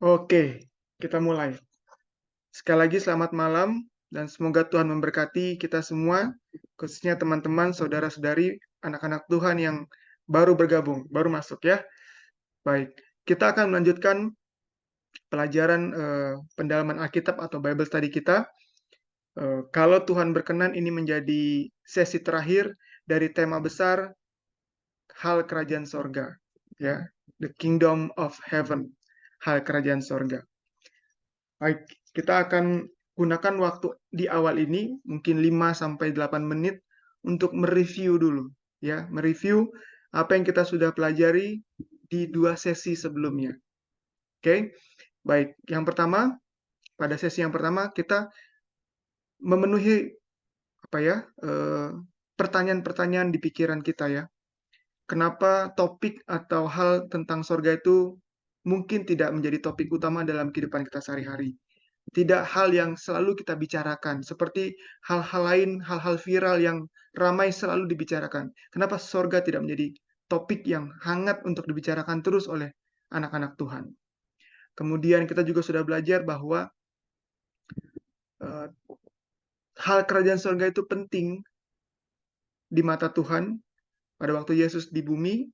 Oke, kita mulai. Sekali lagi selamat malam dan semoga Tuhan memberkati kita semua, khususnya teman-teman, saudara-saudari, anak-anak Tuhan yang baru bergabung, baru masuk ya. Baik, kita akan melanjutkan pelajaran pendalaman Alkitab atau Bible study kita. Kalau Tuhan berkenan, ini menjadi sesi terakhir dari tema besar hal kerajaan sorga, ya, the kingdom of heaven, hal kerajaan sorga. Baik, kita akan gunakan waktu di awal ini mungkin 5 sampai 8 menit untuk mereview dulu ya, mereview apa yang kita sudah pelajari di 2 sesi sebelumnya. Oke. Baik, yang pertama, pada sesi yang pertama kita memenuhi apa ya? Pertanyaan-pertanyaan di pikiran kita ya. Kenapa topik atau hal tentang sorga itu mungkin tidak menjadi topik utama dalam kehidupan kita sehari-hari? Tidak hal yang selalu kita bicarakan, seperti hal-hal lain, hal-hal viral yang ramai selalu dibicarakan. Kenapa sorga tidak menjadi topik yang hangat untuk dibicarakan terus oleh anak-anak Tuhan? Kemudian kita juga sudah belajar bahwa hal kerajaan sorga itu penting di mata Tuhan pada waktu Yesus di bumi,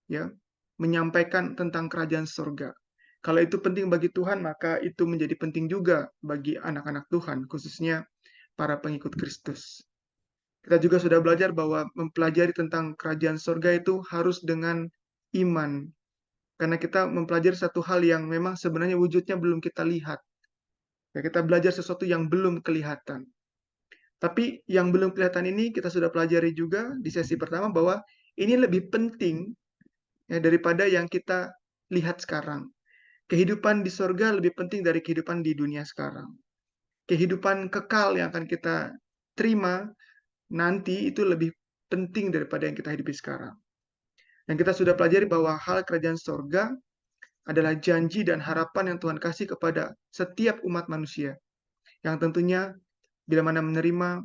ya, menyampaikan tentang kerajaan sorga. Kalau itu penting bagi Tuhan, maka itu menjadi penting juga bagi anak-anak Tuhan, khususnya para pengikut Kristus. Kita juga sudah belajar bahwa mempelajari tentang kerajaan sorga itu harus dengan iman. Karena kita mempelajari satu hal yang memang sebenarnya wujudnya belum kita lihat. Ya, kita belajar sesuatu yang belum kelihatan. Tapi yang belum kelihatan ini kita sudah pelajari juga di sesi pertama bahwa ini lebih penting ya, daripada yang kita lihat sekarang. Kehidupan di sorga lebih penting dari kehidupan di dunia sekarang. Kehidupan kekal yang akan kita terima nanti itu lebih penting daripada yang kita hidupi sekarang. Dan kita sudah pelajari bahwa hal kerajaan sorga adalah janji dan harapan yang Tuhan kasih kepada setiap umat manusia. Yang tentunya bila mana menerima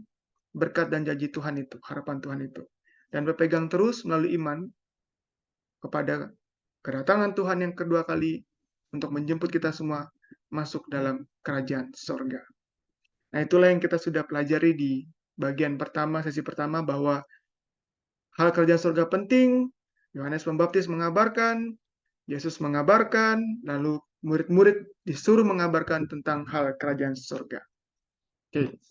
berkat dan janji Tuhan itu, harapan Tuhan itu. Dan berpegang terus melalui iman kepada kedatangan Tuhan yang kedua kali untuk menjemput kita semua masuk dalam kerajaan sorga. Nah, itulah yang kita sudah pelajari di bagian pertama, sesi pertama, bahwa hal kerajaan surga penting. Yohanes Pembaptis mengabarkan, Yesus mengabarkan, lalu murid-murid disuruh mengabarkan tentang hal kerajaan surga. Oke.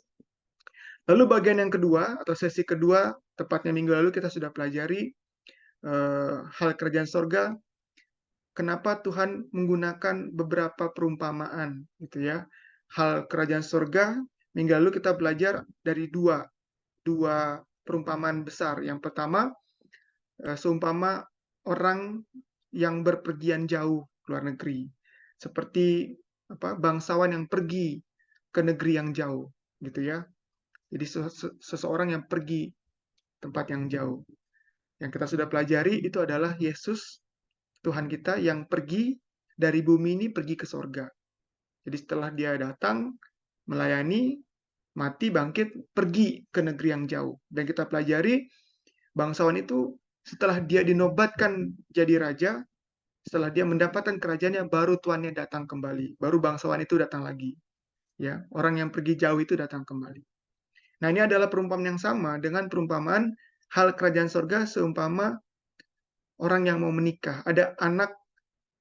Lalu bagian yang kedua atau sesi kedua, tepatnya minggu lalu kita sudah pelajari hal kerajaan surga. Kenapa Tuhan menggunakan beberapa perumpamaan, gitu ya? Hal kerajaan surga. Minggu lalu kita belajar dari dua perumpamaan besar. Yang pertama, seumpama orang yang berpergian jauh ke luar negeri, seperti bangsawan yang pergi ke negeri yang jauh, gitu ya. Jadi seseorang yang pergi tempat yang jauh. Yang kita sudah pelajari itu adalah Yesus, Tuhan kita, yang pergi dari bumi ini pergi ke sorga. Jadi setelah dia datang, melayani, mati, bangkit, pergi ke negeri yang jauh. Dan kita pelajari bangsawan itu setelah dia dinobatkan jadi raja, setelah dia mendapatkan kerajaannya, baru tuannya datang kembali. Baru bangsawan itu datang lagi. Ya, orang yang pergi jauh itu datang kembali. Nah, ini adalah perumpamaan yang sama dengan perumpamaan hal kerajaan sorga seumpama orang yang mau menikah. Ada anak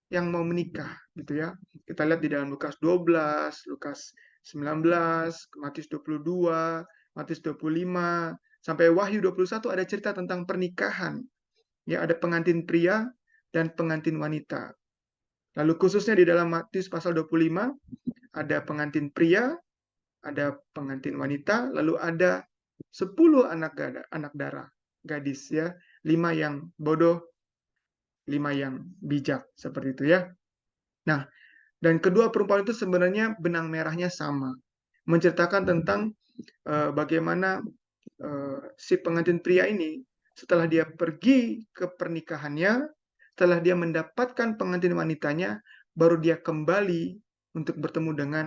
yang mau menikah, gitu ya. Kita lihat di dalam Lukas 12, Lukas 19, Matius 22, Matius 25, sampai Wahyu 21 ada cerita tentang pernikahan. Ya, ada pengantin pria dan pengantin wanita. Lalu khususnya di dalam Matius pasal 25 ada pengantin pria, ada pengantin wanita, lalu ada 10 anak darah, gadis ya, 5 yang bodoh, 5 yang bijak, seperti itu ya. Nah, dan kedua perumpamaan itu sebenarnya benang merahnya sama, menceritakan tentang bagaimana si pengantin pria ini setelah dia pergi ke pernikahannya, setelah dia mendapatkan pengantin wanitanya, baru dia kembali untuk bertemu dengan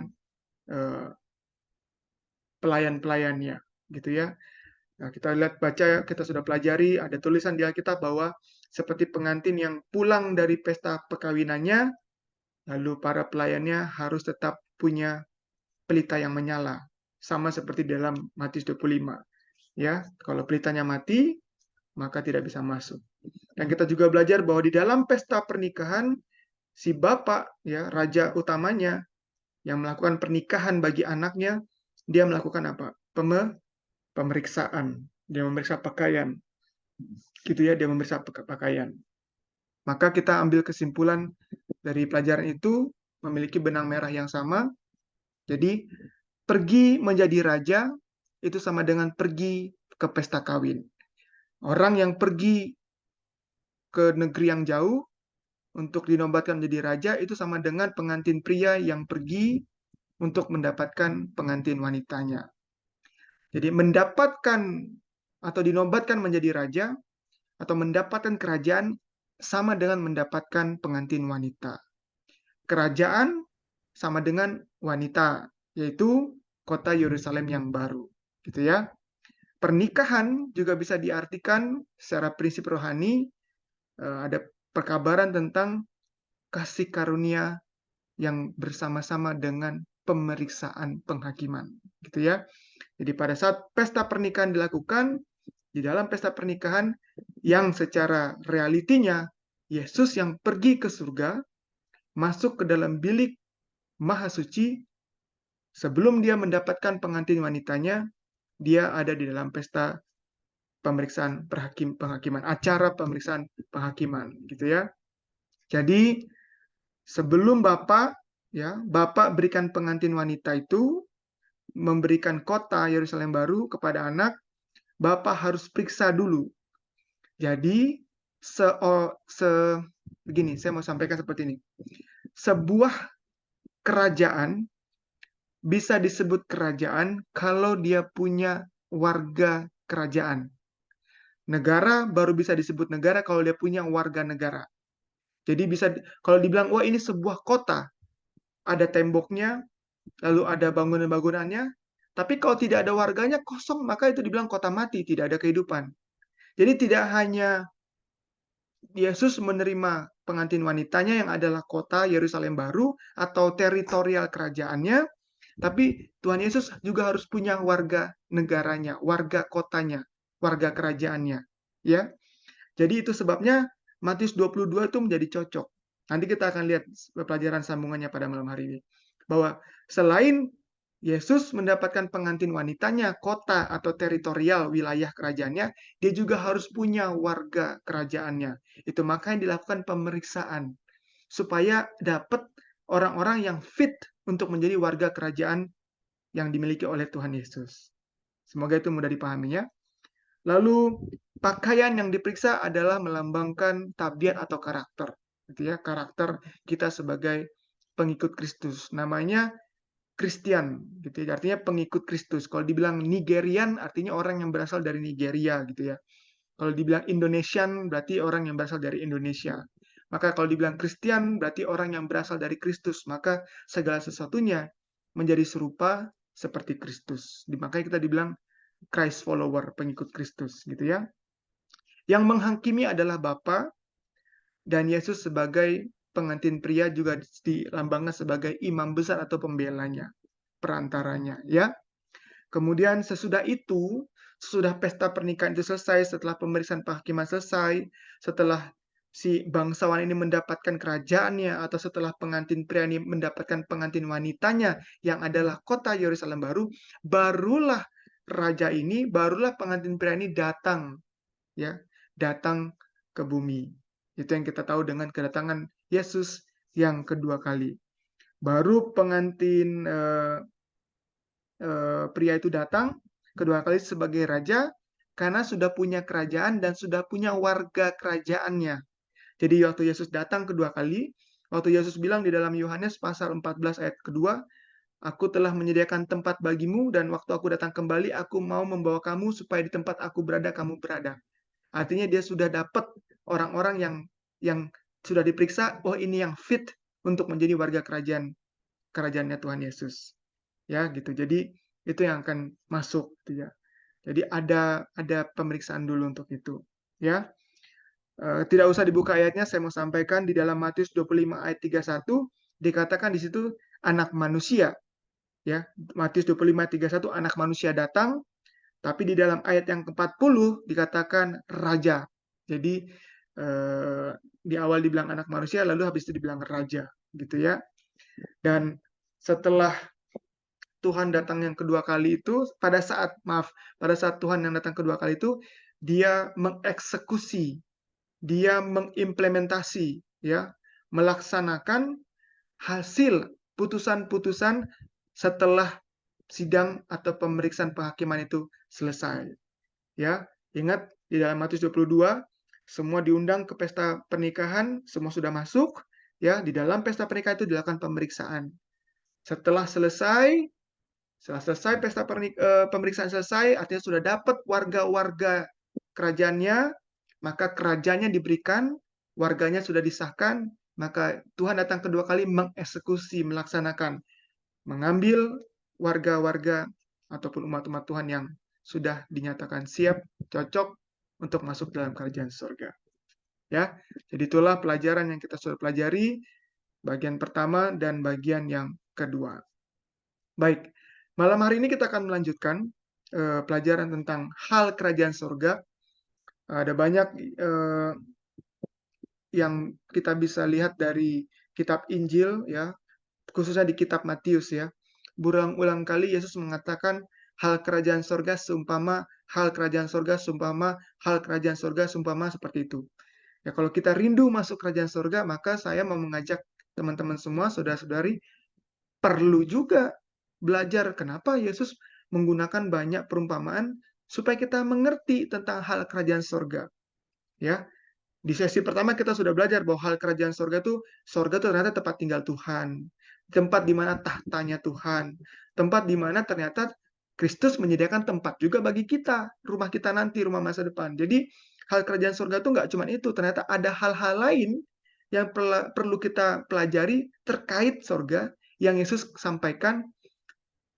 pelayan-pelayannya, gitu ya. Nah, kita lihat baca, kita sudah pelajari, ada tulisan di Alkitab bahwa seperti pengantin yang pulang dari pesta perkawinannya, Lalu para pelayannya harus tetap punya pelita yang menyala, sama seperti dalam Matius 25. Ya, kalau pelitanya mati, maka tidak bisa masuk. Dan kita juga belajar bahwa di dalam pesta pernikahan, si bapak, ya, raja utamanya, yang melakukan pernikahan bagi anaknya, dia melakukan apa? Pemeriksaan. Dia memeriksa pakaian. Gitu ya, dia memeriksa pakaian. Maka kita ambil kesimpulan dari pelajaran itu memiliki benang merah yang sama. Jadi, pergi menjadi raja itu sama dengan pergi ke pesta kawin. Orang yang pergi ke negeri yang jauh untuk dinobatkan menjadi raja itu sama dengan pengantin pria yang pergi untuk mendapatkan pengantin wanitanya. Jadi mendapatkan atau dinobatkan menjadi raja atau mendapatkan kerajaan sama dengan mendapatkan pengantin wanita. Kerajaan sama dengan wanita, yaitu kota Yerusalem yang baru, gitu ya. Pernikahan juga bisa diartikan secara prinsip rohani, ada perkabaran tentang kasih karunia yang bersama-sama dengan pemeriksaan penghakiman, gitu ya. Jadi pada saat pesta pernikahan dilakukan, di dalam pesta pernikahan yang secara realitinya Yesus yang pergi ke surga, masuk ke dalam bilik maha suci, sebelum dia mendapatkan pengantin wanitanya, dia ada di dalam pesta pemeriksaan penghakiman, acara pemeriksaan penghakiman, gitu ya. Jadi sebelum Bapak berikan pengantin wanita itu, memberikan kota Yerusalem baru kepada anak, Bapak harus periksa dulu. Jadi begini, saya mau sampaikan seperti ini. Sebuah kerajaan bisa disebut kerajaan kalau dia punya warga kerajaan. Negara baru bisa disebut negara kalau dia punya warga negara. Jadi bisa kalau dibilang, wah ini sebuah kota, ada temboknya, lalu ada bangunan-bangunannya, tapi kalau tidak ada warganya kosong, maka itu dibilang kota mati, tidak ada kehidupan. Jadi tidak hanya Yesus menerima pengantin wanitanya yang adalah kota Yerusalem baru atau teritorial kerajaannya, tapi Tuhan Yesus juga harus punya warga negaranya, warga kotanya, warga kerajaannya. Ya, jadi itu sebabnya Matius 22 itu menjadi cocok. Nanti kita akan lihat pelajaran sambungannya pada malam hari ini. Bahwa selain Yesus mendapatkan pengantin wanitanya, kota atau teritorial wilayah kerajaannya, dia juga harus punya warga kerajaannya. Itu makanya dilakukan pemeriksaan. Supaya dapat orang-orang yang fit untuk menjadi warga kerajaan yang dimiliki oleh Tuhan Yesus. Semoga itu mudah dipahami ya. Lalu pakaian yang diperiksa adalah melambangkan tabiat atau karakter, gitu ya, karakter kita sebagai pengikut Kristus. Namanya Kristen, gitu ya, artinya pengikut Kristus. Kalau dibilang Nigerian, artinya orang yang berasal dari Nigeria, gitu ya. Kalau dibilang Indonesian, berarti orang yang berasal dari Indonesia. Maka kalau dibilang Kristen, berarti orang yang berasal dari Kristus. Maka segala sesuatunya menjadi serupa seperti Kristus. Makanya kita dibilang Christ follower, pengikut Kristus, gitu ya. Yang menghakimi adalah Bapa, dan Yesus sebagai pengantin pria juga dilambangkan sebagai imam besar atau pembelanya, perantaranya, ya. Kemudian sesudah itu, sesudah pesta pernikahan itu selesai, setelah pemeriksaan penghakiman selesai, setelah si bangsawan ini mendapatkan kerajaannya, atau setelah pengantin pria ini mendapatkan pengantin wanitanya yang adalah kota Yerusalem baru, barulah barulah pengantin pria ini datang, ya, datang ke bumi. Itu yang kita tahu dengan kedatangan Yesus yang kedua kali. Baru pengantin pria itu datang kedua kali sebagai raja karena sudah punya kerajaan dan sudah punya warga kerajaannya. Jadi waktu Yesus datang kedua kali, waktu Yesus bilang di dalam Yohanes pasal 14 ayat kedua, aku telah menyediakan tempat bagimu dan waktu aku datang kembali, aku mau membawa kamu supaya di tempat aku berada, kamu berada. Artinya dia sudah dapat orang-orang yang sudah diperiksa, oh ini yang fit untuk menjadi warga kerajaannya Tuhan Yesus. Ya, gitu. Jadi itu yang akan masuk, gitu ya. Jadi ada pemeriksaan dulu untuk itu, ya. Tidak usah dibuka ayatnya, saya mau sampaikan di dalam Matius 25 ayat 31, dikatakan di situ anak manusia, ya. Matius 25:31 anak manusia datang, tapi di dalam ayat yang ke-40 dikatakan raja. Jadi di awal dibilang anak manusia, lalu habis itu dibilang raja, gitu ya. Dan setelah Tuhan datang yang kedua kali itu, pada saat Tuhan yang datang kedua kali itu, dia mengeksekusi, dia mengimplementasi, ya, melaksanakan hasil putusan-putusan setelah sidang atau pemeriksaan penghakiman itu selesai. Ya, ingat di dalam Matius 22 semua diundang ke pesta pernikahan, semua sudah masuk, ya, di dalam pesta pernikahan itu dilakukan pemeriksaan. Setelah selesai pesta pemeriksaan selesai, artinya sudah dapat warga-warga kerajaannya, maka kerajaannya diberikan, warganya sudah disahkan, maka Tuhan datang kedua kali mengeksekusi, melaksanakan, mengambil warga-warga ataupun umat-umat Tuhan yang sudah dinyatakan siap, cocok untuk masuk dalam kerajaan surga. Ya, jadi itulah pelajaran yang kita sudah pelajari, bagian pertama dan bagian yang kedua. Baik, malam hari ini kita akan melanjutkan pelajaran tentang hal kerajaan surga. Ada banyak yang kita bisa lihat dari kitab Injil, ya, khususnya di kitab Matius, ya. Berulang-ulang kali Yesus mengatakan hal kerajaan surga seumpama, hal kerajaan surga seumpama, hal kerajaan surga seumpama, seperti itu. Ya, kalau kita rindu masuk kerajaan surga, maka saya mau mengajak teman-teman semua, saudara-saudari, perlu juga belajar kenapa Yesus menggunakan banyak perumpamaan supaya kita mengerti tentang hal kerajaan surga. Ya, di sesi pertama kita sudah belajar bahwa hal kerajaan surga itu ternyata tempat tinggal Tuhan, tempat di mana tahtanya Tuhan, tempat di mana ternyata Kristus menyediakan tempat juga bagi kita, rumah kita nanti, rumah masa depan. Jadi hal kerajaan surga itu nggak cuma itu, ternyata ada hal-hal lain yang perlu kita pelajari terkait surga yang Yesus sampaikan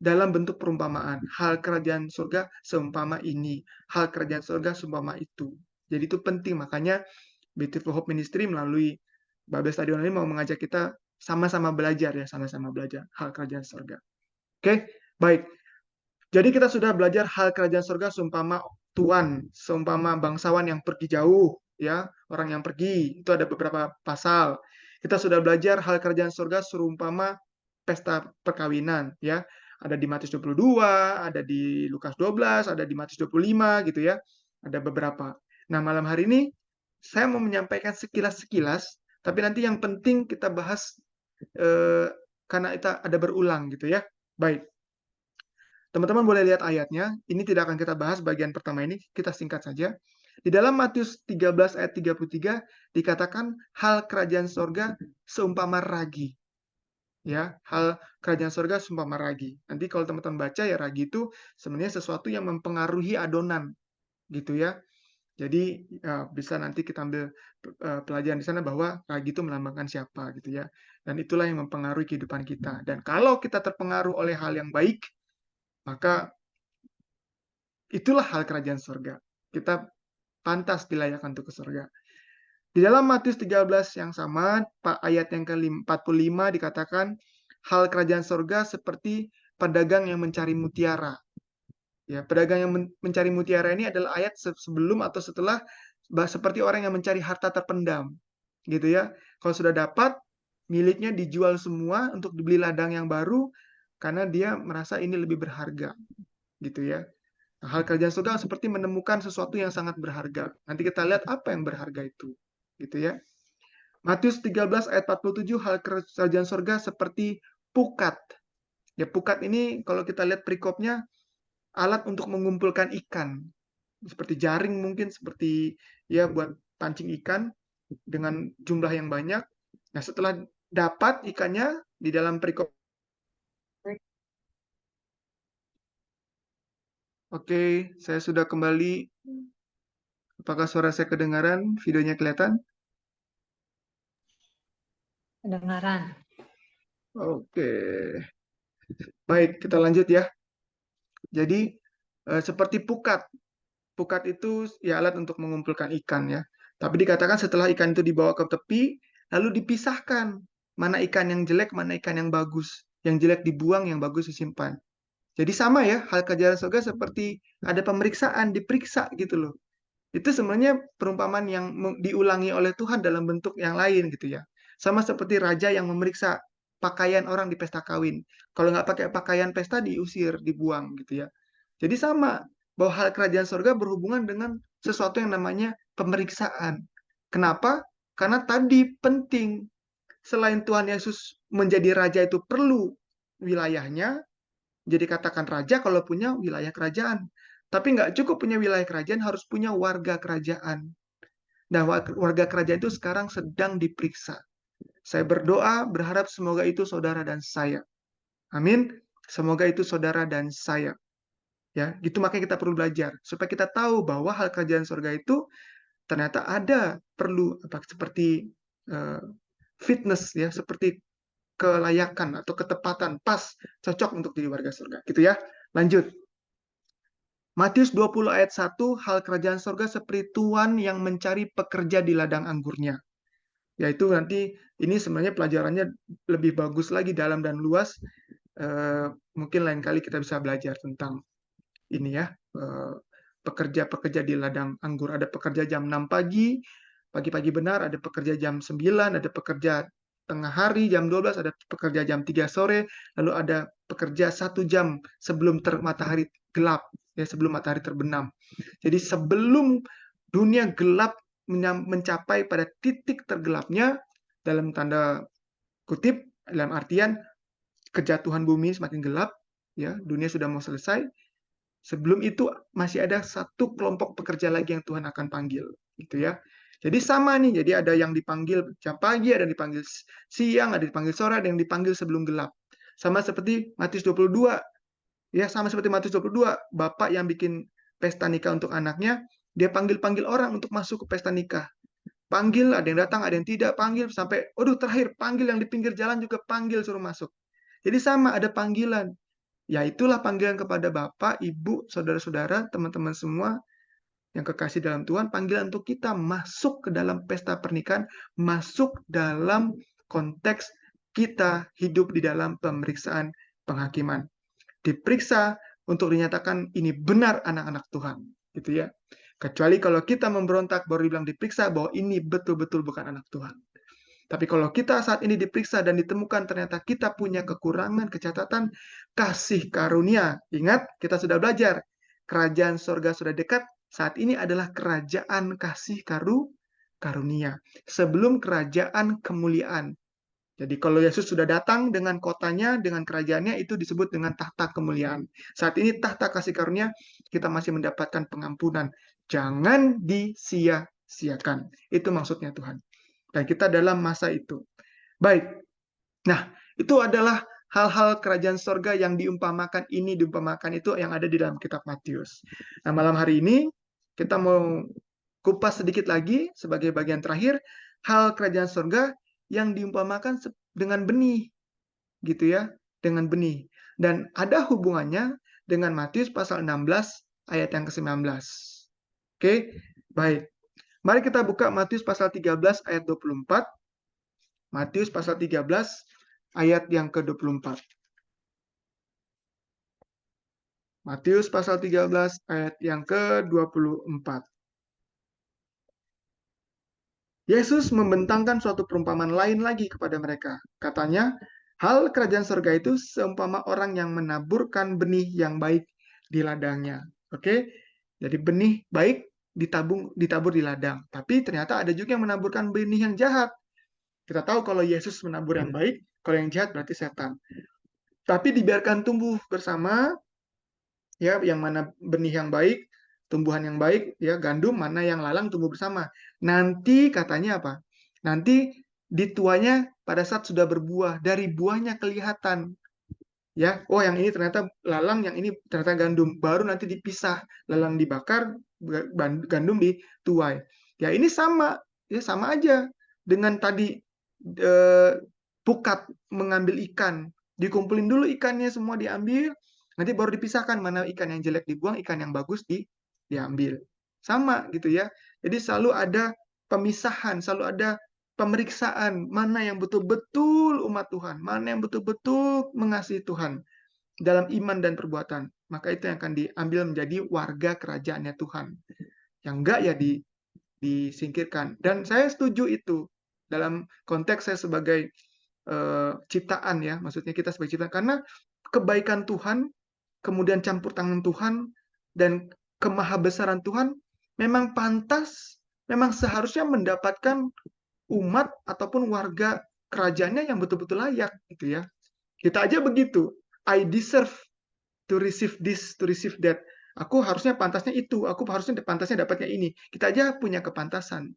dalam bentuk perumpamaan. Hal kerajaan surga seumpama ini, hal kerajaan surga seumpama itu. Jadi itu penting, makanya Beautiful Hope Ministry melalui Babel Stadion ini mau mengajak kita sama-sama belajar, ya, sama-sama belajar hal kerajaan surga. Oke, baik. Jadi kita sudah belajar hal kerajaan surga seumpama tuan, seumpama bangsawan yang pergi jauh, ya, orang yang pergi. Itu ada beberapa pasal. Kita sudah belajar hal kerajaan surga seumpama pesta perkawinan, ya. Ada di Matius 22, ada di Lukas 12, ada di Matius 25 gitu ya. Ada beberapa. Nah, malam hari ini saya mau menyampaikan sekilas-sekilas, tapi nanti yang penting kita bahas karena itu ada berulang gitu ya. Baik. Teman-teman boleh lihat ayatnya. Ini tidak akan kita bahas bagian pertama ini, kita singkat saja. Di dalam Matius 13 ayat 33 dikatakan hal kerajaan sorga seumpama ragi. Ya, hal kerajaan sorga seumpama ragi. Nanti kalau teman-teman baca ya, ragi itu sebenarnya sesuatu yang mempengaruhi adonan, gitu ya. Jadi ya, bisa nanti kita ambil pelajaran di sana bahwa ragi itu melambangkan siapa, gitu ya. Dan itulah yang mempengaruhi kehidupan kita. Dan kalau kita terpengaruh oleh hal yang baik, maka itulah hal kerajaan surga. Kita pantas dilayakkan untuk ke surga. Di dalam Matius 13 yang sama, ayat yang ke-45 dikatakan, hal kerajaan surga seperti pedagang yang mencari mutiara. Ya, pedagang yang mencari mutiara ini adalah ayat sebelum atau setelah seperti orang yang mencari harta terpendam. Gitu ya. Kalau sudah dapat, miliknya dijual semua untuk dibeli ladang yang baru karena dia merasa ini lebih berharga. Gitu ya. Hal kerajaan surga seperti menemukan sesuatu yang sangat berharga. Nanti kita lihat apa yang berharga itu. Gitu ya. Matius 13 ayat 47, hal kerajaan surga seperti pukat. Ya, pukat ini kalau kita lihat perikopnya, alat untuk mengumpulkan ikan. Seperti jaring mungkin, seperti ya buat pancing ikan dengan jumlah yang banyak. Nah, setelah dapat ikannya di dalam perikop. Oke, saya sudah kembali. Apakah suara saya kedengaran? Videonya kelihatan? Kedengaran. Oke. Baik, kita lanjut ya. Jadi, seperti pukat. Pukat itu ya alat untuk mengumpulkan ikan ya. Tapi dikatakan setelah ikan itu dibawa ke tepi, lalu dipisahkan mana ikan yang jelek, mana ikan yang bagus. Yang jelek dibuang, yang bagus disimpan. Jadi sama ya, hal kerajaan surga seperti ada pemeriksaan, diperiksa gitu loh. Itu sebenarnya perumpamaan yang diulangi oleh Tuhan dalam bentuk yang lain gitu ya. Sama seperti raja yang memeriksa pakaian orang di pesta kawin. Kalau nggak pakai pakaian pesta diusir, dibuang gitu ya. Jadi sama, bahwa hal kerajaan surga berhubungan dengan sesuatu yang namanya pemeriksaan. Kenapa? Karena tadi penting, selain Tuhan Yesus menjadi raja itu perlu wilayahnya, jadi katakan raja kalau punya wilayah kerajaan. Tapi nggak cukup punya wilayah kerajaan, harus punya warga kerajaan. Nah, warga kerajaan itu sekarang sedang diperiksa. Saya berdoa, berharap semoga itu saudara dan saya. Amin. Semoga itu saudara dan saya. Ya, gitu makanya kita perlu belajar supaya kita tahu bahwa hal kerajaan surga itu ternyata ada perlu seperti uh, fitness ya, seperti kelayakan atau ketepatan pas cocok untuk jadi warga surga. Gitu ya. Lanjut. Matius 20 ayat 1, hal kerajaan surga seperti tuan yang mencari pekerja di ladang anggurnya. Yaitu nanti ini sebenarnya pelajarannya lebih bagus lagi, dalam dan luas. Mungkin lain kali kita bisa belajar tentang ini ya. Pekerja-pekerja di ladang anggur. Ada pekerja jam 6 pagi, pagi-pagi benar, ada pekerja jam 9, ada pekerja tengah hari jam 12, ada pekerja jam 3 sore, lalu ada pekerja 1 jam sebelum matahari gelap, ya sebelum matahari terbenam. Jadi sebelum dunia gelap mencapai pada titik tergelapnya, dalam tanda kutip, dalam artian kejatuhan bumi semakin gelap, ya dunia sudah mau selesai. Sebelum itu masih ada satu kelompok pekerja lagi yang Tuhan akan panggil, gitu ya. Jadi sama nih, jadi ada yang dipanggil jam pagi, ada yang dipanggil siang, ada yang dipanggil sore, ada yang dipanggil sebelum gelap. Sama seperti Matius 22, ya sama seperti Matius 22, bapak yang bikin pesta nikah untuk anaknya, dia panggil-panggil orang untuk masuk ke pesta nikah. Panggil, ada yang datang, ada yang tidak, panggil sampai, aduh terakhir panggil yang di pinggir jalan juga panggil suruh masuk. Jadi sama, ada panggilan. Ya itulah panggilan kepada Bapak, Ibu, saudara-saudara, teman-teman semua yang kekasih dalam Tuhan, panggilan untuk kita masuk ke dalam pesta pernikahan, masuk dalam konteks kita hidup di dalam pemeriksaan penghakiman. Diperiksa untuk dinyatakan ini benar anak-anak Tuhan, gitu ya. Kecuali kalau kita memberontak baru dibilang diperiksa bahwa ini betul-betul bukan anak Tuhan. Tapi kalau kita saat ini diperiksa dan ditemukan ternyata kita punya kekurangan, kecacatan, kasih karunia. Ingat, kita sudah belajar. Kerajaan surga sudah dekat. Saat ini adalah kerajaan kasih karunia. Sebelum kerajaan kemuliaan. Jadi kalau Yesus sudah datang dengan kotanya, dengan kerajaannya, itu disebut dengan tahta kemuliaan. Saat ini tahta kasih karunia, kita masih mendapatkan pengampunan. Jangan disia-siakan. Itu maksudnya Tuhan. Dan kita dalam masa itu. Baik. Nah, itu adalah hal-hal kerajaan sorga yang diumpamakan ini, diumpamakan itu yang ada di dalam kitab Matius. Nah, malam hari ini kita mau kupas sedikit lagi sebagai bagian terakhir hal kerajaan sorga yang diumpamakan dengan benih, gitu ya, dengan benih. Dan ada hubungannya dengan Matius pasal 16 ayat yang ke-19. Oke, baik. Mari kita buka Matius pasal 13 ayat 24. Matius pasal 13 ayat yang ke-24. Matius pasal 13 ayat yang ke-24. Yesus membentangkan suatu perumpamaan lain lagi kepada mereka. Katanya, hal kerajaan surga itu seumpama orang yang menaburkan benih yang baik di ladangnya. Oke? Jadi benih baik ditabur di ladang. Tapi ternyata ada juga yang menaburkan benih yang jahat. Kita tahu kalau Yesus menabur yang baik, kalau yang jahat berarti setan. Tapi dibiarkan tumbuh bersama, ya, yang mana benih yang baik, tumbuhan yang baik, ya, gandum, mana yang lalang tumbuh bersama. Nanti katanya apa? Nanti dituanya pada saat sudah berbuah, dari buahnya kelihatan. Ya, oh yang ini ternyata lalang, yang ini ternyata gandum. Baru nanti dipisah, lalang dibakar, gandum dituai. Ya ini sama, ya sama aja dengan tadi pukat mengambil ikan, dikumpulin dulu ikannya semua diambil, nanti baru dipisahkan mana ikan yang jelek dibuang, ikan yang bagus diambil. Sama gitu ya. Jadi selalu ada pemisahan, selalu ada pemeriksaan mana yang betul-betul umat Tuhan, mana yang betul-betul mengasihi Tuhan dalam iman dan perbuatan, maka itu yang akan diambil menjadi warga kerajaannya Tuhan. Yang enggak ya disingkirkan. Dan saya setuju itu dalam konteks saya sebagai ciptaan ya, maksudnya kita sebagai ciptaan, karena kebaikan Tuhan, kemudian campur tangan Tuhan, dan kemahabesaran Tuhan memang pantas, memang seharusnya mendapatkan umat ataupun warga kerajaannya yang betul-betul layak gitu ya. Kita aja begitu. I deserve to receive this, to receive that. Aku harusnya pantasnya itu, aku harusnya pantasnya dapatnya ini. Kita aja punya kepantasan,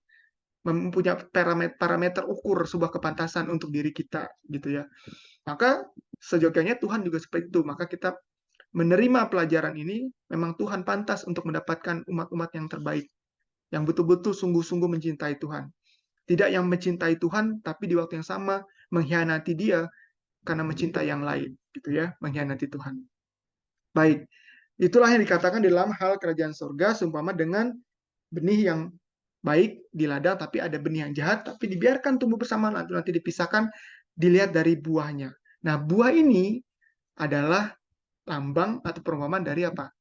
mempunyai parameter ukur sebuah kepantasan untuk diri kita gitu ya. Maka sejoganya Tuhan juga seperti itu. Maka kita menerima pelajaran ini, memang Tuhan pantas untuk mendapatkan umat-umat yang terbaik, yang betul-betul sungguh-sungguh mencintai Tuhan. Tidak yang mencintai Tuhan, tapi di waktu yang sama mengkhianati Dia karena mencintai yang lain, gitu ya, mengkhianati Tuhan. Baik, itulah yang dikatakan di dalam hal kerajaan surga, seumpama dengan benih yang baik di ladang, tapi ada benih yang jahat, tapi dibiarkan tumbuh bersama, nanti dipisahkan, dilihat dari buahnya. Nah, buah ini adalah lambang atau perumpamaan dari apa?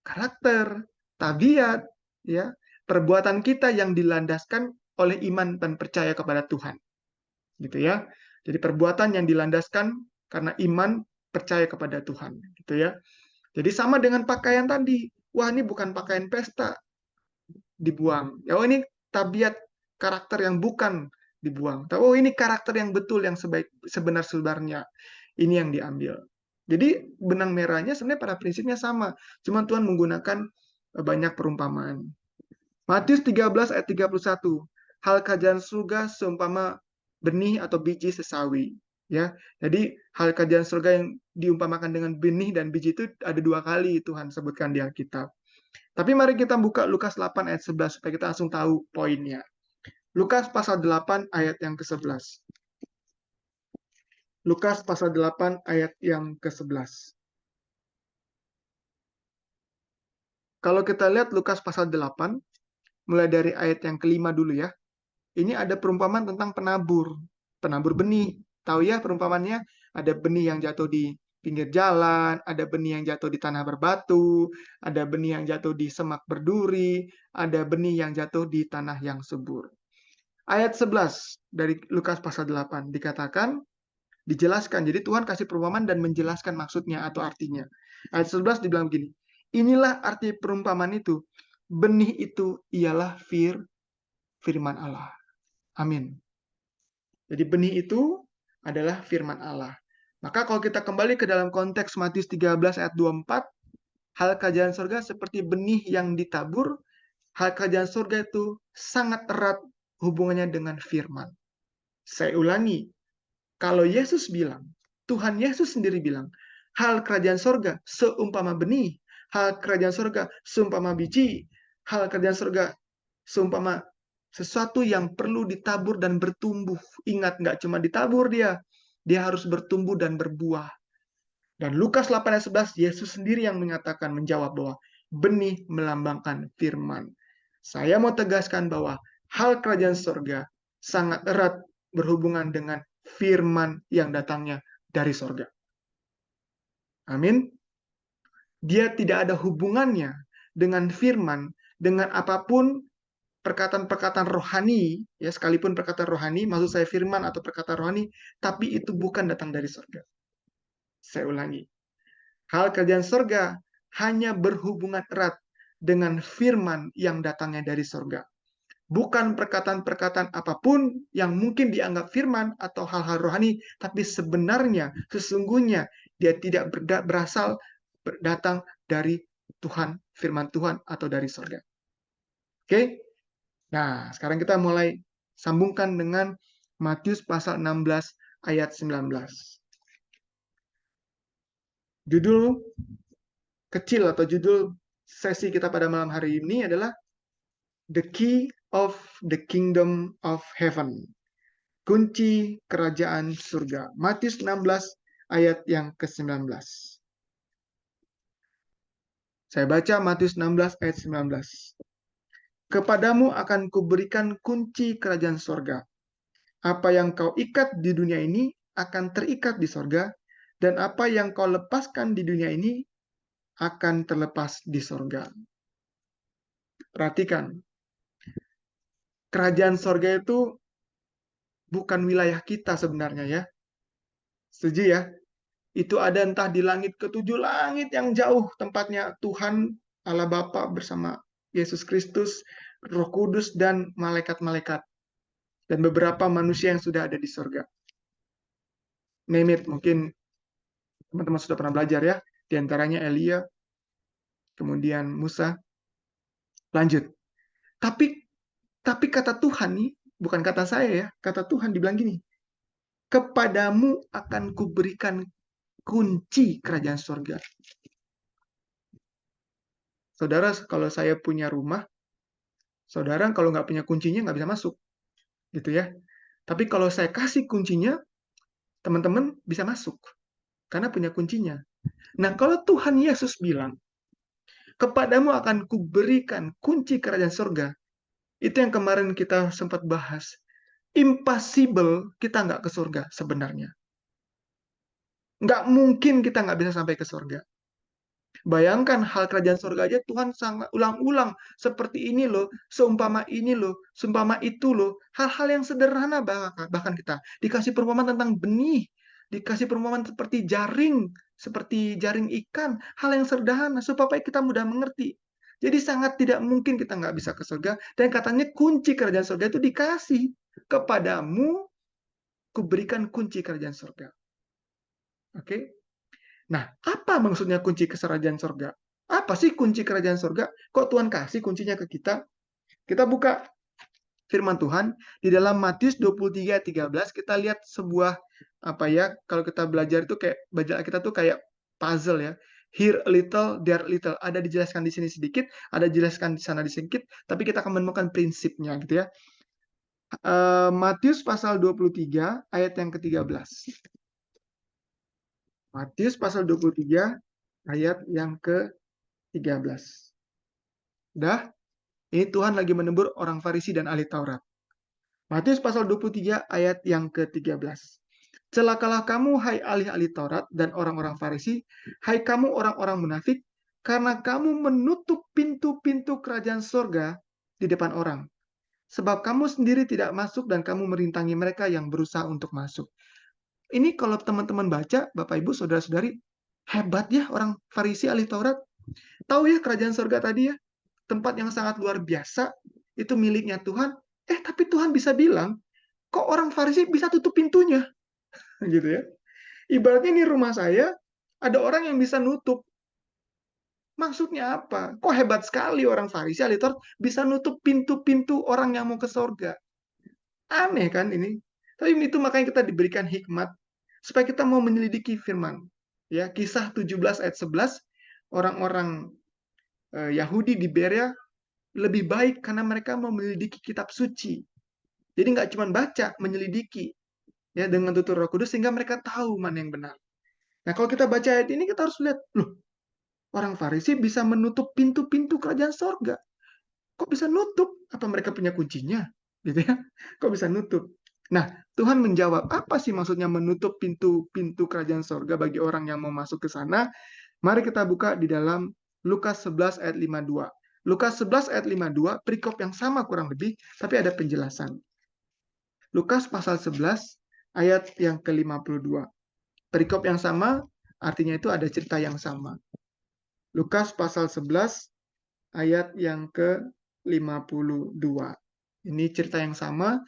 Karakter, tabiat, ya, perbuatan kita yang dilandaskan oleh iman dan percaya kepada Tuhan, gitu ya. Jadi perbuatan yang dilandaskan karena iman percaya kepada Tuhan, gitu ya. Jadi sama dengan pakaian tadi. Wah, ini bukan pakaian pesta, dibuang. Oh, ini tabiat karakter yang bukan dibuang. Oh, ini karakter yang betul, yang sebenar-sebenarnya. Ini yang diambil. Jadi benang merahnya sebenarnya pada prinsipnya sama. Cuma Tuhan menggunakan banyak perumpamaan. Matius 13 ayat 31. Hal kerajaan surga seumpama benih atau biji sesawi. Ya, jadi hal kerajaan surga yang diumpamakan dengan benih dan biji itu ada 2 kali Tuhan sebutkan di Alkitab. Tapi mari kita buka Lukas 8 ayat 11 supaya kita langsung tahu poinnya. Lukas pasal 8 ayat yang ke-11. Lukas pasal 8 ayat yang ke-11. Kalau kita lihat Lukas pasal 8, mulai dari ayat yang kelima dulu ya. Ini ada perumpamaan tentang penabur. Penabur benih. Tahu ya perumpamannya? Ada benih yang jatuh di pinggir jalan, ada benih yang jatuh di tanah berbatu, ada benih yang jatuh di semak berduri, ada benih yang jatuh di tanah yang subur. Ayat 11 dari Lukas pasal 8 dikatakan, dijelaskan. Jadi Tuhan kasih perumpamaan dan menjelaskan maksudnya atau artinya. Ayat 11 dibilang begini, inilah arti perumpamaan itu. Benih itu ialah firman Allah. Amin. Jadi benih itu adalah firman Allah. Maka kalau kita kembali ke dalam konteks Matius 13 ayat 24, hal kerajaan surga seperti benih yang ditabur, hal kerajaan surga itu sangat erat hubungannya dengan firman. Saya ulangi, kalau Yesus bilang, Tuhan Yesus sendiri bilang, hal kerajaan surga seumpama benih, hal kerajaan surga seumpama biji, hal kerajaan surga seumpama sesuatu yang perlu ditabur dan bertumbuh. Ingat, nggak cuma ditabur dia harus bertumbuh dan berbuah. Dan Lukas 8 ayat 11, Yesus sendiri yang menyatakan, menjawab bahwa benih melambangkan firman. Saya mau tegaskan bahwa hal kerajaan surga sangat erat berhubungan dengan firman yang datangnya dari surga. Amin. Dia tidak ada hubungannya dengan firman, dengan apapun perkataan-perkataan rohani, ya sekalipun perkataan rohani, maksud saya firman atau perkataan rohani, tapi itu bukan datang dari surga. Saya ulangi, hal kerajaan surga hanya berhubungan erat dengan firman yang datangnya dari surga. Bukan perkataan-perkataan apapun yang mungkin dianggap firman atau hal-hal rohani, tapi sebenarnya, sesungguhnya dia tidak berasal datang dari Tuhan, firman Tuhan atau dari surga. Oke? Nah, sekarang kita mulai sambungkan dengan Matius pasal 16 ayat 19. Judul kecil atau judul sesi kita pada malam hari ini adalah The Key of the Kingdom of Heaven. Kunci kerajaan surga. Matius 16 ayat yang ke-19. Saya baca Matius 16 ayat 19. Kepadamu akan kuberikan kunci kerajaan sorga. Apa yang kau ikat di dunia ini akan terikat di sorga, dan apa yang kau lepaskan di dunia ini akan terlepas di sorga. Perhatikan, kerajaan sorga itu bukan wilayah kita sebenarnya ya. Setuju ya? Itu ada entah di langit ketujuh langit yang jauh tempatnya Tuhan Allah Bapa bersama Yesus Kristus, Roh Kudus, dan malaikat-malaikat. Dan beberapa manusia yang sudah ada di sorga. Name it, mungkin teman-teman sudah pernah belajar ya. Di antaranya Elia, kemudian Musa. Lanjut. Tapi kata Tuhan nih, bukan kata saya ya, kata Tuhan dibilang gini, kepadamu akan kuberikan kunci kerajaan surga. Saudara, kalau saya punya rumah, saudara kalau nggak punya kuncinya nggak bisa masuk, gitu ya. Tapi kalau saya kasih kuncinya, teman-teman bisa masuk, karena punya kuncinya. Nah, kalau Tuhan Yesus bilang, kepadamu akan kuberikan kunci kerajaan surga, itu yang kemarin kita sempat bahas. Impossible kita nggak ke surga sebenarnya. Nggak mungkin kita nggak bisa sampai ke surga. Bayangkan hal kerajaan surga aja Tuhan sangat ulang-ulang seperti ini loh, seumpama ini loh, seumpama itu loh. Hal-hal yang sederhana bahkan kita dikasih perumpamaan tentang benih, dikasih perumpamaan seperti jaring ikan, hal yang sederhana supaya kita mudah mengerti. Jadi sangat tidak mungkin kita nggak bisa ke surga. Dan katanya kunci kerajaan surga itu dikasih kepadamu, kuberikan kunci kerajaan surga. Oke? Nah, apa maksudnya kunci kerajaan surga? Apa sih kunci kerajaan surga? Kok Tuhan kasih kuncinya ke kita? Kita buka firman Tuhan di dalam Matius 23:13, kita lihat sebuah apa ya, kalau kita belajar itu kayak belajar kita tuh kayak puzzle ya. Here a little, there a little. Ada dijelaskan di sini sedikit, ada dijelaskan di sana sedikit, tapi kita akan menemukan prinsipnya gitu ya. Matius pasal 23 ayat yang ke-13. Matius pasal 23 ayat yang ke-13. Udah? Ini Tuhan lagi menegur orang Farisi dan ahli Taurat. Matius pasal 23 ayat yang ke-13. Celakalah kamu, hai ahli-ahli Taurat dan orang-orang Farisi, hai kamu orang-orang munafik, karena kamu menutup pintu-pintu kerajaan surga di depan orang. Sebab kamu sendiri tidak masuk dan kamu merintangi mereka yang berusaha untuk masuk. Ini kalau teman-teman baca, Bapak Ibu, Saudara-saudari, hebat ya orang Farisi ahli Taurat. Tahu ya kerajaan surga tadi ya, tempat yang sangat luar biasa, itu miliknya Tuhan. Tapi Tuhan bisa bilang, kok orang Farisi bisa tutup pintunya? Gitu ya. Ibaratnya ini rumah saya, ada orang yang bisa nutup. Maksudnya apa? Kok hebat sekali orang Farisi, ahli Taurat, bisa nutup pintu-pintu orang yang mau ke surga. Aneh kan ini? Tapi itu makanya kita diberikan hikmat, supaya kita mau menyelidiki firman. Ya, Kisah 17 ayat 11, orang-orang Yahudi di Berea lebih baik karena mereka mau menyelidiki kitab suci. Jadi nggak cuma baca, menyelidiki ya dengan tutur Roh Kudus sehingga mereka tahu mana yang benar. Nah, kalau kita baca ayat ini kita harus lihat, loh, orang Farisi bisa menutup pintu-pintu kerajaan sorga. Kok bisa nutup? Apa mereka punya kuncinya? Gitu ya. Kok bisa nutup? Nah, Tuhan menjawab, apa sih maksudnya menutup pintu-pintu kerajaan sorga bagi orang yang mau masuk ke sana? Mari kita buka di dalam Lukas 11 ayat 52. Lukas 11 ayat 52, perikop yang sama kurang lebih, tapi ada penjelasan. Lukas pasal 11 ayat yang ke-52. Perikop yang sama, artinya itu ada cerita yang sama. Lukas pasal 11 ayat yang ke-52. Ini cerita yang sama,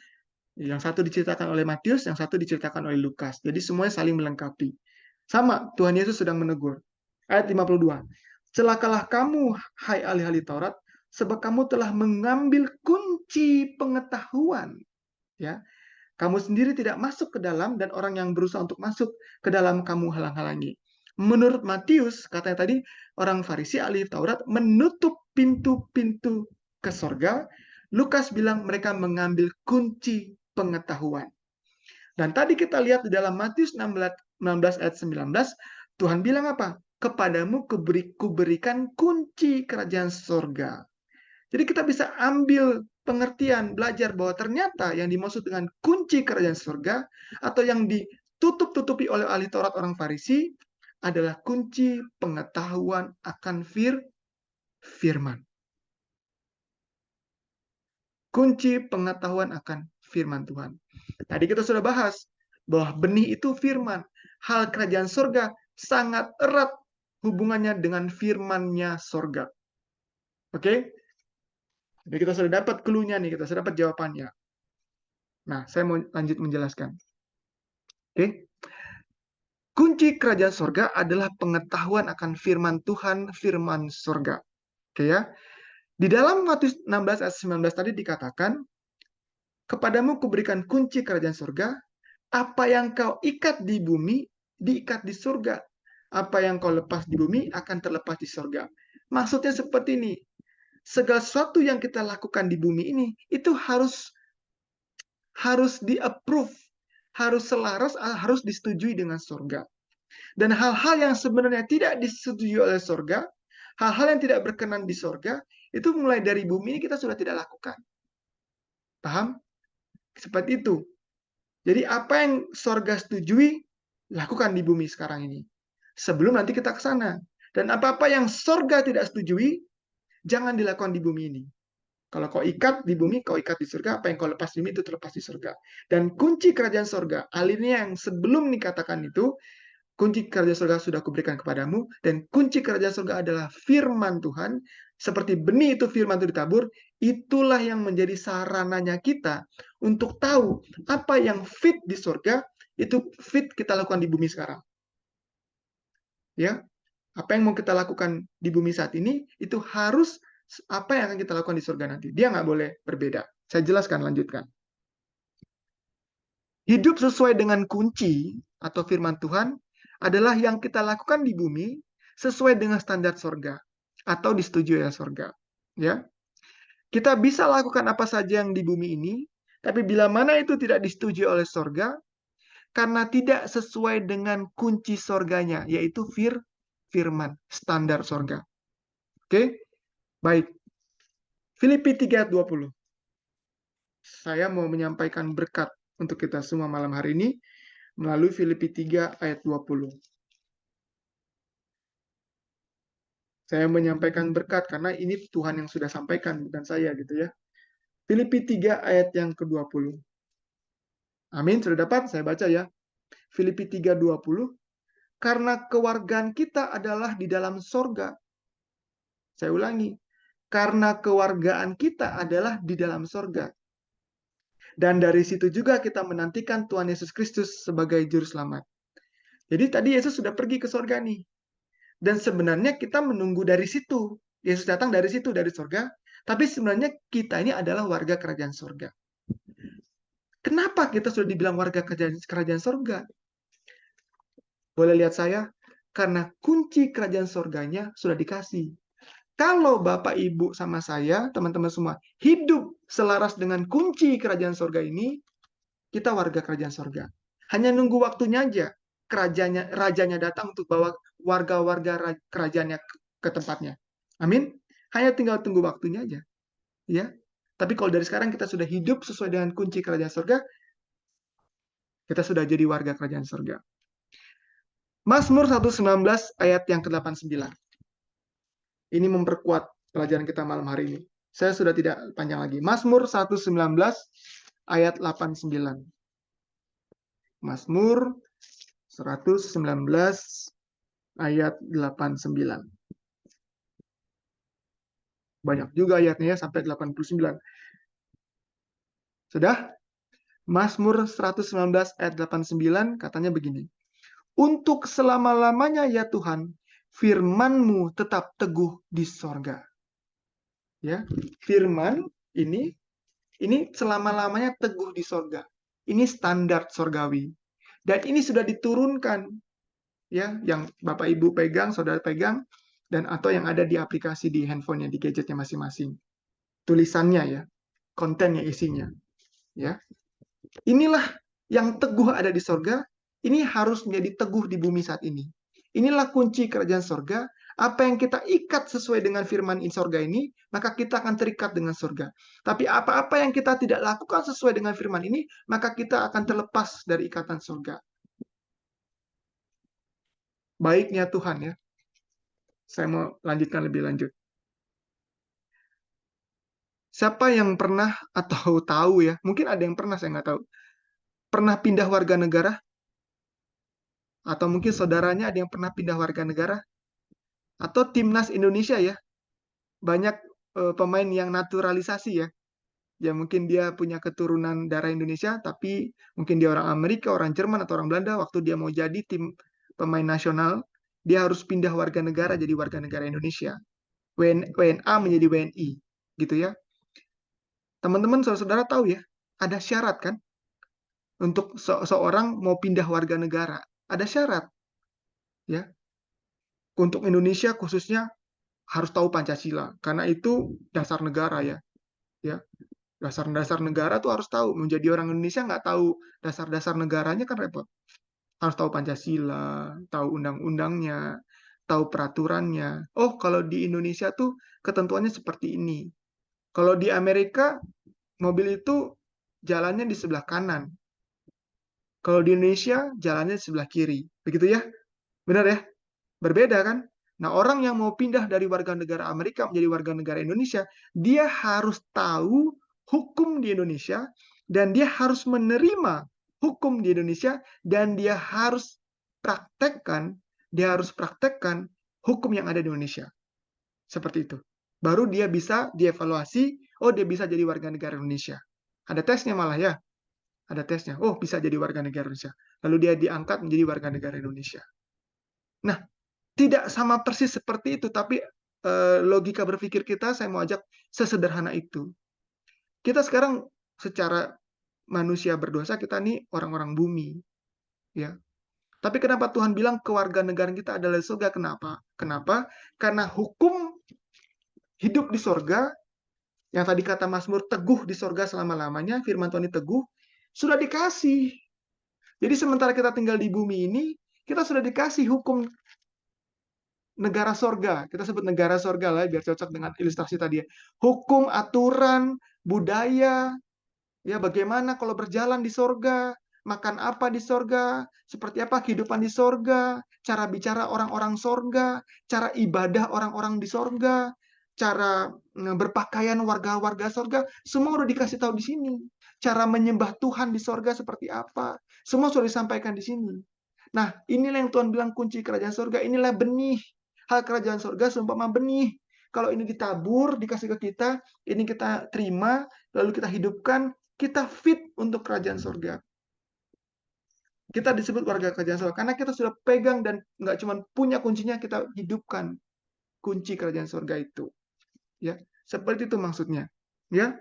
yang satu diceritakan oleh Matius, yang satu diceritakan oleh Lukas. Jadi semuanya saling melengkapi. Sama, Tuhan Yesus sedang menegur. Ayat 52. Celakalah kamu, hai ahli-ahli Taurat, sebab kamu telah mengambil kunci pengetahuan. Ya, kamu sendiri tidak masuk ke dalam dan orang yang berusaha untuk masuk ke dalam kamu halang-halangi. Menurut Matius, katanya tadi, orang Farisi ahli Taurat menutup pintu-pintu ke sorga. Lukas bilang mereka mengambil kunci pengetahuan. Dan tadi kita lihat di dalam Matius 16 ayat 19, Tuhan bilang apa? Kepadamu kuberikan kunci kerajaan sorga. Jadi kita bisa ambil pengertian, belajar bahwa ternyata yang dimaksud dengan kunci kerajaan surga atau yang ditutup-tutupi oleh ahli Taurat orang Farisi adalah kunci pengetahuan akan firman. Kunci pengetahuan akan firman Tuhan. Tadi kita sudah bahas bahwa benih itu firman. Hal kerajaan surga sangat erat hubungannya dengan firman-Nya surga. Oke? Jadi kita sudah dapat clue-nya nih, kita sudah dapat jawabannya. Nah, saya mau lanjut menjelaskan. Oke? Kunci kerajaan surga adalah pengetahuan akan firman Tuhan, firman surga. Oke ya? Di dalam Matius 16 ayat 19 tadi dikatakan, kepadamu kuberikan kunci kerajaan surga, apa yang kau ikat di bumi, diikat di surga. Apa yang kau lepas di bumi akan terlepas di surga. Maksudnya seperti ini. Segala sesuatu yang kita lakukan di bumi ini, itu harus di-approve, harus selaras, harus disetujui dengan surga. Dan hal-hal yang sebenarnya tidak disetujui oleh surga, hal-hal yang tidak berkenan di surga, itu mulai dari bumi ini kita sudah tidak lakukan. Paham? Seperti itu. Jadi apa yang surga setujui, lakukan di bumi sekarang ini. Sebelum nanti kita ke sana. Dan apa-apa yang surga tidak setujui, jangan dilakukan di bumi ini. Kalau kau ikat di bumi, kau ikat di surga. Apa yang kau lepas di bumi, itu terlepas di surga. Dan kunci kerajaan surga, alinea yang sebelum dikatakan itu, kunci kerajaan surga sudah kuberikan kepadamu, dan kunci kerajaan surga adalah firman Tuhan. Seperti benih itu firman itu ditabur, itulah yang menjadi sarananya kita untuk tahu apa yang fit di surga, itu fit kita lakukan di bumi sekarang. Ya, apa yang mau kita lakukan di bumi saat ini, itu harus apa yang akan kita lakukan di surga nanti. Dia nggak boleh berbeda. Saya jelaskan, lanjutkan. Hidup sesuai dengan kunci atau firman Tuhan adalah yang kita lakukan di bumi sesuai dengan standar surga atau disetujui oleh surga. Ya, kita bisa lakukan apa saja yang di bumi ini, tapi bila mana itu tidak disetujui oleh surga, karena tidak sesuai dengan kunci surganya, yaitu firman, standar surga. Oke, baik. Filipi 3 ayat 20. Saya mau menyampaikan berkat untuk kita semua malam hari ini melalui Filipi 3 ayat 20. Saya menyampaikan berkat karena ini Tuhan yang sudah sampaikan, bukan saya gitu ya. Filipi 3 ayat yang ke-20. Amin, sudah dapat? Saya baca ya. Filipi 3:20. Karena kewargaan kita adalah di dalam sorga. Saya ulangi. Karena kewargaan kita adalah di dalam sorga. Dan dari situ juga kita menantikan Tuhan Yesus Kristus sebagai juru selamat. Jadi tadi Yesus sudah pergi ke sorga nih. Dan sebenarnya kita menunggu dari situ. Yesus datang dari situ, dari sorga. Tapi sebenarnya kita ini adalah warga kerajaan sorga. Kenapa kita sudah dibilang warga kerajaan sorga? Boleh lihat saya? Karena kunci kerajaan sorganya sudah dikasih. Kalau Bapak, Ibu, sama saya, teman-teman semua, hidup selaras dengan kunci kerajaan sorga ini, kita warga kerajaan sorga. Hanya nunggu waktunya aja. Rajanya datang untuk bawa warga-warga kerajaannya ke tempatnya. Amin. Hanya tinggal tunggu waktunya aja. Ya. Tapi kalau dari sekarang kita sudah hidup sesuai dengan kunci kerajaan surga, kita sudah jadi warga kerajaan surga. Mazmur 119 ayat yang ke-89. Ini memperkuat pelajaran kita malam hari ini. Saya sudah tidak panjang lagi. Mazmur 119 ayat 89. Mazmur 119 ayat 89. Banyak juga ayatnya ya, sampai 89. Sudah? Mazmur 119 ayat 89 katanya begini. Untuk selama-lamanya ya Tuhan, firman-Mu tetap teguh di sorga. Ya, firman ini selama-lamanya teguh di sorga. Ini standar sorgawi. Dan ini sudah diturunkan, ya, yang Bapak Ibu pegang, saudara pegang, dan atau yang ada di aplikasi di handphonenya, di gadgetnya masing-masing. Tulisannya ya, kontennya, isinya. Ya, inilah yang teguh ada di sorga. Ini harus menjadi teguh di bumi saat ini. Inilah kunci kerajaan sorga Apa yang kita ikat sesuai dengan firman in sorga ini, maka kita akan terikat dengan surga. Tapi apa-apa yang kita tidak lakukan sesuai dengan firman ini, maka kita akan terlepas dari ikatan surga. Baiknya Tuhan ya. Saya mau lanjutkan lebih lanjut. Siapa yang pernah atau tahu ya, mungkin ada yang pernah, saya nggak tahu, pernah pindah warga negara? Atau mungkin saudaranya ada yang pernah pindah warga negara? Atau timnas Indonesia ya, banyak pemain yang naturalisasi ya. Ya mungkin dia punya keturunan darah Indonesia, tapi mungkin dia orang Amerika, orang Jerman, atau orang Belanda. Waktu dia mau jadi tim pemain nasional, dia harus pindah warga negara jadi warga negara Indonesia. WNA menjadi WNI, gitu ya. Teman-teman, saudara-saudara tahu ya, ada syarat kan untuk seorang mau pindah warga negara. Ada syarat, ya. Untuk Indonesia khususnya harus tahu Pancasila, karena itu dasar negara ya. Ya, dasar-dasar negara tuh harus tahu. Menjadi orang Indonesia nggak tahu dasar-dasar negaranya kan repot. Harus tahu Pancasila, tahu undang-undangnya, tahu peraturannya. Oh, kalau di Indonesia tuh ketentuannya seperti ini. Kalau di Amerika, mobil itu jalannya di sebelah kanan. Kalau di Indonesia, jalannya di sebelah kiri. Begitu ya? Benar ya? Berbeda kan? Nah, orang yang mau pindah dari warga negara Amerika menjadi warga negara Indonesia, dia harus tahu hukum di Indonesia, dan dia harus menerima hukum di Indonesia, dan dia harus praktekkan hukum yang ada di Indonesia. Seperti itu. Baru dia bisa dievaluasi, oh dia bisa jadi warga negara Indonesia. Ada tesnya malah ya. Ada tesnya. Oh, bisa jadi warga negara Indonesia. Lalu dia diangkat menjadi warga negara Indonesia. Nah, tidak sama persis seperti itu, tapi logika berpikir kita, saya mau ajak sesederhana itu. Kita sekarang secara manusia berdosa, kita nih orang-orang bumi, ya. Tapi kenapa Tuhan bilang kewarganegaraan kita adalah surga? Kenapa? Kenapa? Karena hukum hidup di surga, yang tadi kata Mazmur, teguh di surga selama-lamanya, firman Tuhan ini teguh, sudah dikasih. Jadi sementara kita tinggal di bumi ini, kita sudah dikasih hukum negara sorga. Kita sebut negara sorga lah, biar cocok dengan ilustrasi tadi ya. Hukum, aturan, budaya, ya bagaimana kalau berjalan di sorga, makan apa di sorga, seperti apa kehidupan di sorga, cara bicara orang-orang sorga, cara ibadah orang-orang di sorga, cara berpakaian warga-warga sorga, semua udah dikasih tahu di sini. Cara menyembah Tuhan di sorga seperti apa, semua sudah disampaikan di sini. Nah, inilah yang Tuhan bilang kunci kerajaan sorga, inilah benih. Hal kerajaan sorga seumpama benih. Kalau ini ditabur, dikasih ke kita, ini kita terima, lalu kita hidupkan, kita fit untuk kerajaan sorga. Kita disebut warga kerajaan sorga karena kita sudah pegang dan nggak cuma punya kuncinya, kita hidupkan kunci kerajaan sorga itu. Ya, seperti itu maksudnya. Ya,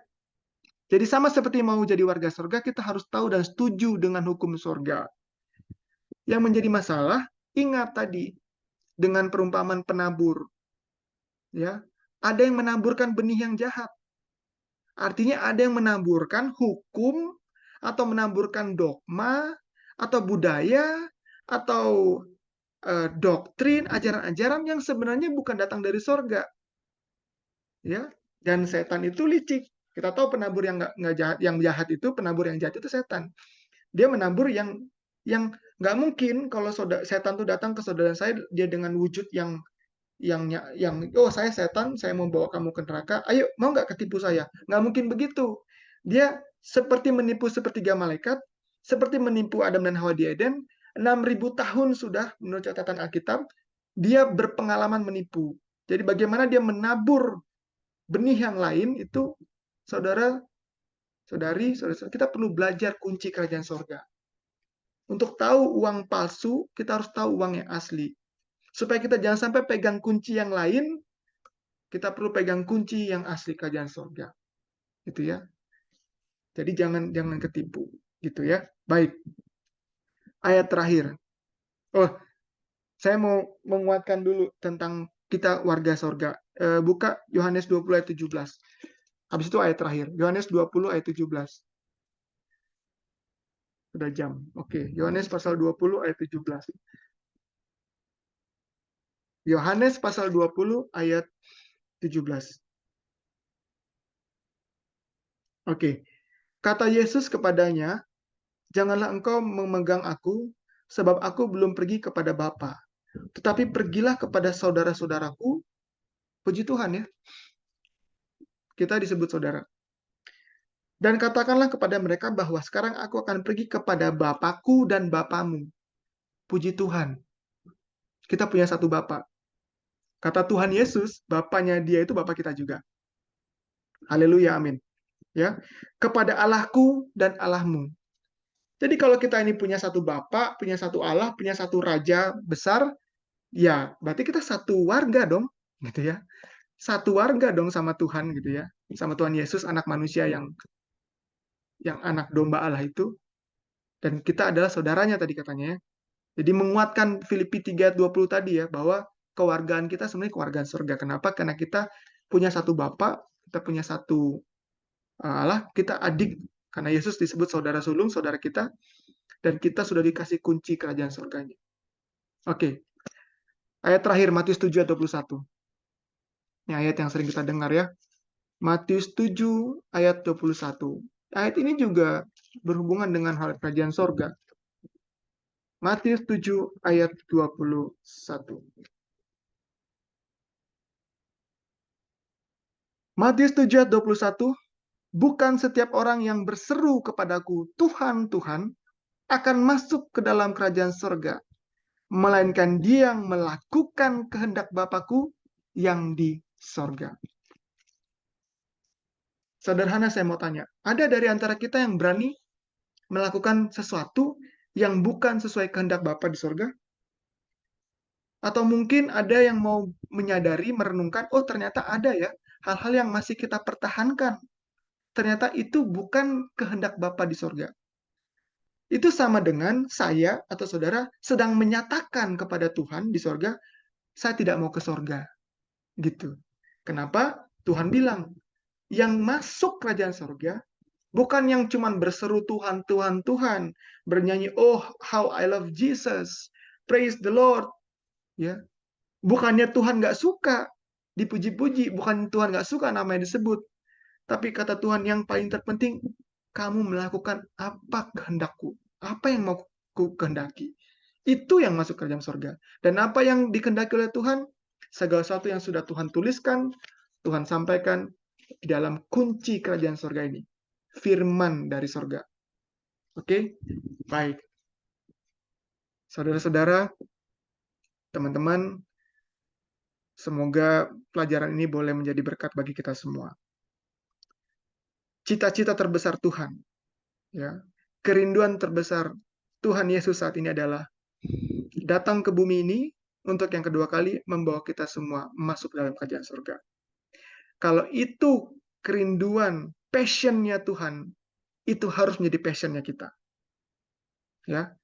jadi sama seperti mau jadi warga sorga, kita harus tahu dan setuju dengan hukum sorga. Yang menjadi masalah, ingat tadi dengan perumpamaan penabur. Ya, ada yang menaburkan benih yang jahat. Artinya ada yang menaburkan hukum atau menaburkan dogma atau budaya atau doktrin, ajaran-ajaran yang sebenarnya bukan datang dari sorga. Ya, dan setan itu licik. Kita tahu penabur yang nggak jahat, yang jahat itu, penabur yang jahat itu setan. Dia menabur yang nggak mungkin kalau setan itu datang ke saudara saya, dia dengan wujud yang oh saya setan, saya mau bawa kamu ke neraka, ayo mau nggak ketipu saya? Nggak mungkin begitu. Dia seperti menipu sepertiga malaikat, seperti menipu Adam dan Hawa di Eden, 6.000 tahun sudah menurut catatan Alkitab, dia berpengalaman menipu. Jadi bagaimana dia menabur benih yang lain itu, saudara-saudari, saudara, kita perlu belajar kunci kerajaan sorga. Untuk tahu uang palsu, kita harus tahu uang yang asli. Supaya kita jangan sampai pegang kunci yang lain, kita perlu pegang kunci yang asli kerajaan sorga. Gitu ya. Jadi jangan ketipu. Gitu ya. Baik. Ayat terakhir. Oh, saya mau menguatkan dulu tentang kita warga sorga. Buka Yohanes 20 ayat 17. Habis itu ayat terakhir. Yohanes 20 ayat 17. Sudah jam. Oke. Yohanes pasal 20 ayat 17. Yohanes pasal 20 ayat 17. Oke. Kata Yesus kepadanya, "Janganlah engkau memegang aku, sebab aku belum pergi kepada Bapa. Tetapi pergilah kepada saudara-saudaraku." Puji Tuhan ya, kita disebut saudara. "Dan katakanlah kepada mereka bahwa sekarang aku akan pergi kepada Bapakku dan Bapamu." Puji Tuhan, kita punya satu Bapa. Kata Tuhan Yesus, Bapaknya dia itu Bapa kita juga. Haleluya, amin. Ya, kepada Allahku dan Allahmu. Jadi kalau kita ini punya satu Bapa, punya satu Allah, punya satu Raja besar, ya berarti kita satu warga dong, gitu ya. Satu warga dong sama Tuhan gitu ya. Sama Tuhan Yesus, anak manusia yang anak domba Allah itu. Dan kita adalah saudaranya tadi katanya ya. Jadi menguatkan Filipi 3:20 tadi ya, bahwa kewargaan kita sebenarnya kewargaan surga. Kenapa? Karena kita punya satu Bapa, kita punya satu Allah, kita adik. Karena Yesus disebut saudara sulung, saudara kita, dan kita sudah dikasih kunci kerajaan surganya. Oke, ayat terakhir Matius 7:21. Ini ayat yang sering kita dengar ya. Matius 7 ayat 21. Ayat ini juga berhubungan dengan hal kerajaan surga. Matius 7 ayat 21. Matius 7 ayat 21. Bukan setiap orang yang berseru kepadaku, Tuhan, Tuhan, akan masuk ke dalam kerajaan surga, melainkan dia yang melakukan kehendak Bapakku yang di surga. Sederhana saya mau tanya, ada dari antara kita yang berani melakukan sesuatu yang bukan sesuai kehendak Bapa di surga? Atau mungkin ada yang mau menyadari, merenungkan, oh ternyata ada ya hal-hal yang masih kita pertahankan. Ternyata itu bukan kehendak Bapa di surga. Itu sama dengan saya atau saudara sedang menyatakan kepada Tuhan di surga, saya tidak mau ke surga. Gitu. Kenapa? Tuhan bilang, yang masuk kerajaan surga bukan yang cuman berseru Tuhan, Tuhan, Tuhan, bernyanyi, oh how I love Jesus, praise the Lord, ya. Bukannya Tuhan nggak suka dipuji-puji, bukan Tuhan nggak suka namanya disebut, tapi kata Tuhan yang paling terpenting, kamu melakukan apa kehendakku, apa yang mau ku kehendaki, itu yang masuk kerajaan surga. Dan apa yang dikehendaki oleh Tuhan, segala sesuatu yang sudah Tuhan tuliskan, Tuhan sampaikan di dalam kunci kerajaan surga ini, firman dari surga. Oke, baik. Saudara-saudara, teman-teman, semoga pelajaran ini boleh menjadi berkat bagi kita semua. Cita-cita terbesar Tuhan, ya, kerinduan terbesar Tuhan Yesus saat ini adalah datang ke bumi ini untuk yang kedua kali membawa kita semua masuk dalam kerajaan surga. Kalau itu kerinduan, passion-nya Tuhan, itu harus menjadi passion-nya kita. Ya,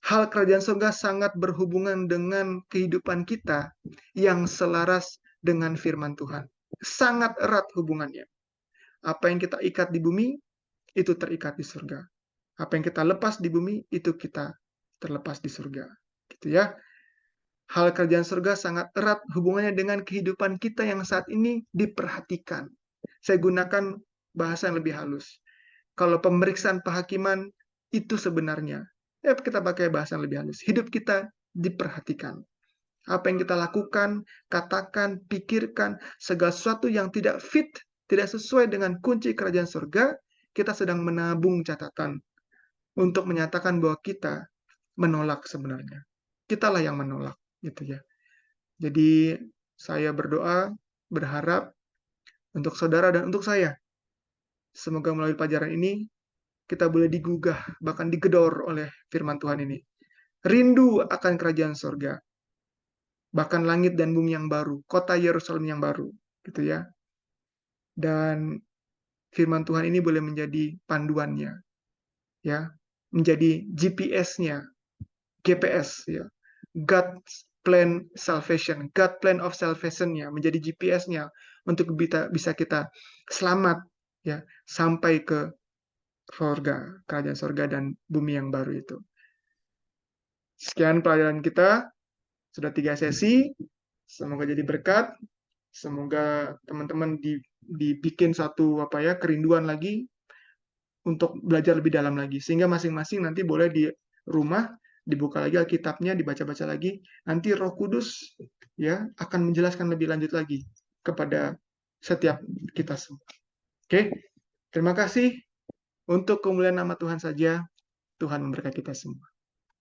hal kerajaan surga sangat berhubungan dengan kehidupan kita yang selaras dengan firman Tuhan. Sangat erat hubungannya. Apa yang kita ikat di bumi, itu terikat di surga. Apa yang kita lepas di bumi, itu kita terlepas di surga. Gitu ya. Hal kerajaan surga sangat erat hubungannya dengan kehidupan kita yang saat ini diperhatikan. Saya gunakan bahasa yang lebih halus. Kalau pemeriksaan penghakiman itu sebenarnya, ya kita pakai bahasa yang lebih halus. Hidup kita diperhatikan. Apa yang kita lakukan, katakan, pikirkan, segala sesuatu yang tidak fit, tidak sesuai dengan kunci kerajaan surga, kita sedang menabung catatan untuk menyatakan bahwa kita menolak sebenarnya. Kitalah yang menolak, gitu ya. Jadi saya berdoa, berharap untuk saudara dan untuk saya, semoga melalui pelajaran ini kita boleh digugah, bahkan digedor oleh firman Tuhan ini. Rindu akan kerajaan surga, bahkan langit dan bumi yang baru, kota Yerusalem yang baru, gitu ya. Dan firman Tuhan ini boleh menjadi panduannya, ya, menjadi GPS-nya, GPS, ya, God's plan salvation, God plan of salvation-nya, menjadi GPS-nya untuk bisa kita selamat, ya, sampai ke surga, kerajaan surga dan bumi yang baru itu. Sekian pelajaran kita, sudah 3 sesi. Semoga jadi berkat. Semoga teman-teman dibikin satu kerinduan lagi untuk belajar lebih dalam lagi, sehingga masing-masing nanti boleh di rumah dibuka lagi Alkitabnya, dibaca-baca lagi. Nanti Roh Kudus ya akan menjelaskan lebih lanjut lagi kepada setiap kita semua. Oke, terima kasih. Untuk kemuliaan nama Tuhan saja, Tuhan memberkati kita semua.